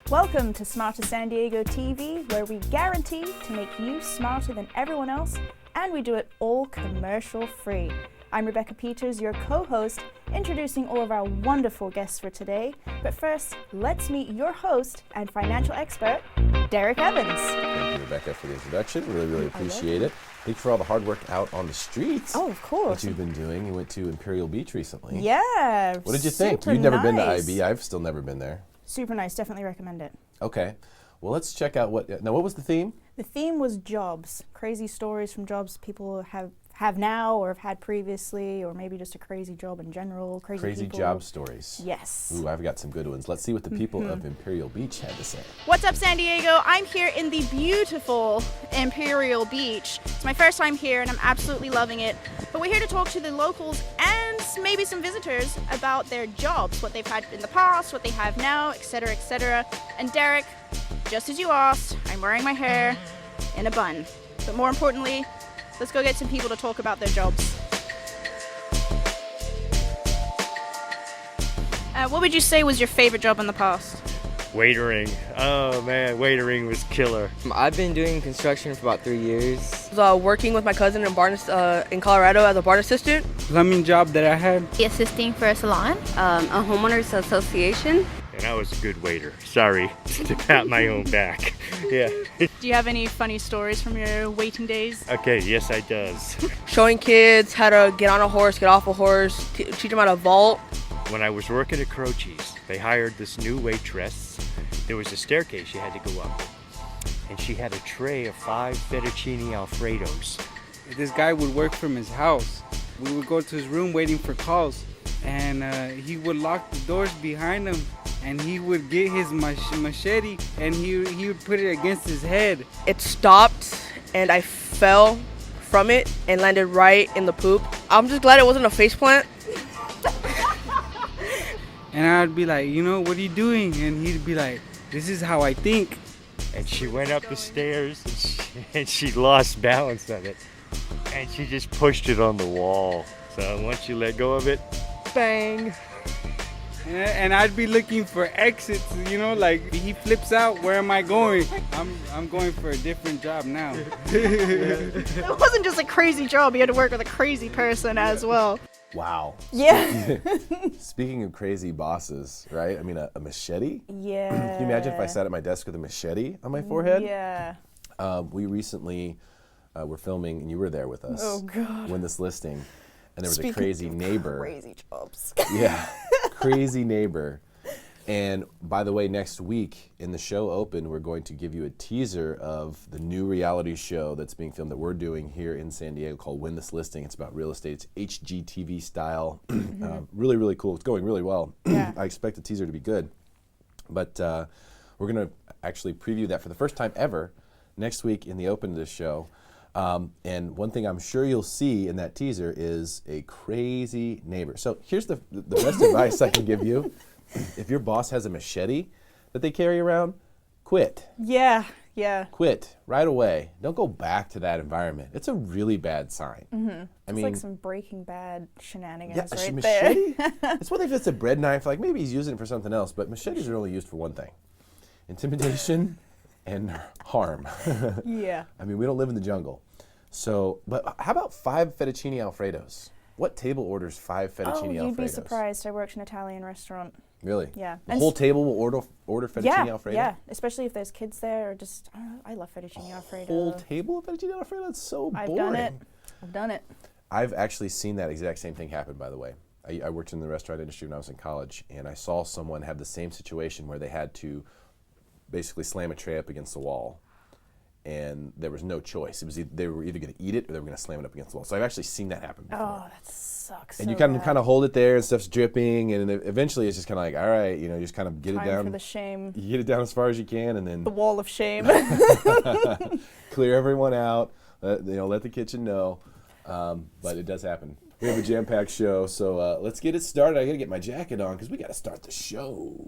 Welcome to Smarter San Diego TV, where we guarantee to make you smarter than everyone else, and we do it all commercial free. I'm Rebecca Peters, your co-host, introducing all of our wonderful guests for today. But first, let's meet your host and financial expert, Derek Evans. Thank you, Rebecca, for the introduction. Really appreciate it. Thanks for all the hard work out on the streets. Oh, of course. That you've been doing. You went to Imperial Beach recently. Yeah. What did you think? You've never been to IB. I've still never been there. Super nice. Definitely recommend it. Okay. Well, let's check out what was the theme? The theme was jobs. Crazy stories from jobs people have now or have had previously, or maybe just a crazy job in general. Crazy people. Job stories. Yes. Ooh, I've got some good ones. Let's see what the people of Imperial Beach had to say. What's up, San Diego? I'm here in the beautiful Imperial Beach. It's my first time here and I'm absolutely loving it. But we're here to talk to the locals and maybe some visitors about their jobs, what they've had in the past, what they have now, etc., etc. And Derek, just as you asked, I'm wearing my hair in a bun. But more importantly, let's go get some people to talk about their jobs. What would you say was your favorite job in the past? Waitering. Oh man, waitering was killer. I've been doing construction for about 3 years. Working with my cousin in Colorado as a barn assistant. Plumbing job that I had. Assisting for a salon. A homeowners association. And I was a good waiter. Sorry to pat my own back. Yeah. Do you have any funny stories from your waiting days? Okay, yes I does. Showing kids how to get on a horse, get off a horse, teach them how to vault. When I was working at Croce's, they hired this new waitress. There was a staircase you had to go up. And she had a tray of 5 fettuccine Alfredos. This guy would work from his house. We would go to his room waiting for calls. And he would lock the doors behind him. And he would get his machete and he would put it against his head. It stopped and I fell from it and landed right in the poop. I'm just glad it wasn't a faceplant. And I'd be like, what are you doing? And he'd be like, this is how I think. And she went up the stairs and she lost balance on it. And she just pushed it on the wall. So once you let go of it, bang. And I'd be looking for exits, like he flips out, where am I going? I'm going for a different job now. It wasn't just a crazy job, you had to work with a crazy person as well. Wow. Yeah. Speaking of crazy bosses, right? I mean, a machete? Yeah. Can you imagine if I sat at my desk with a machete on my forehead? Yeah. We recently were filming, and you were there with us. Oh, God. When this listing, and there was Speaking a crazy of neighbor. Crazy jobs. Yeah, crazy neighbor. And by the way, next week in the show open, we're going to give you a teaser of the new reality show that's being filmed that we're doing here in San Diego called Win This Listing. It's about real estate. It's HGTV style. Really cool. It's going really well. Yeah. I expect the teaser to be good. But we're going to actually preview that for the first time ever next week in the open of this show. And one thing I'm sure you'll see in that teaser is a crazy neighbor. So here's the best advice I can give you. If your boss has a machete that they carry around, quit. Yeah. Quit right away. Don't go back to that environment. It's a really bad sign. It's like some Breaking Bad shenanigans yeah, right machete? there. It's one thing if it's a bread knife, like maybe he's using it for something else, but machetes are only used for one thing: intimidation and harm. Yeah. I mean, we don't live in the jungle. So, but how about 5 fettuccine Alfredos? What table orders 5 fettuccine Alfredos? Oh, you'd be surprised. I worked in an Italian restaurant. Really? Yeah. The whole table will order fettuccine Alfredo? Yeah, especially if there's kids there or just, I don't know, I love fettuccine Alfredo. Whole table of fettuccine Alfredo? That's so boring. I've done it. I've actually seen that exact same thing happen, by the way. I worked in the restaurant industry when I was in college, and I saw someone have the same situation where they had to basically slam a tray up against the wall. And there was no choice. It was they were either going to eat it or they were going to slam it up against the wall. So I've actually seen that happen before. Oh, that sucks. And so you kind bad. of hold it there and stuff's dripping, and eventually it's just kind of like, all right, you just kind of get Time it down. for the shame. You get it down as far as you can, and then The wall of shame. clear everyone out. Let the kitchen know. But it does happen. We have a jam-packed show, so let's get it started. I got to get my jacket on because we got to start the show.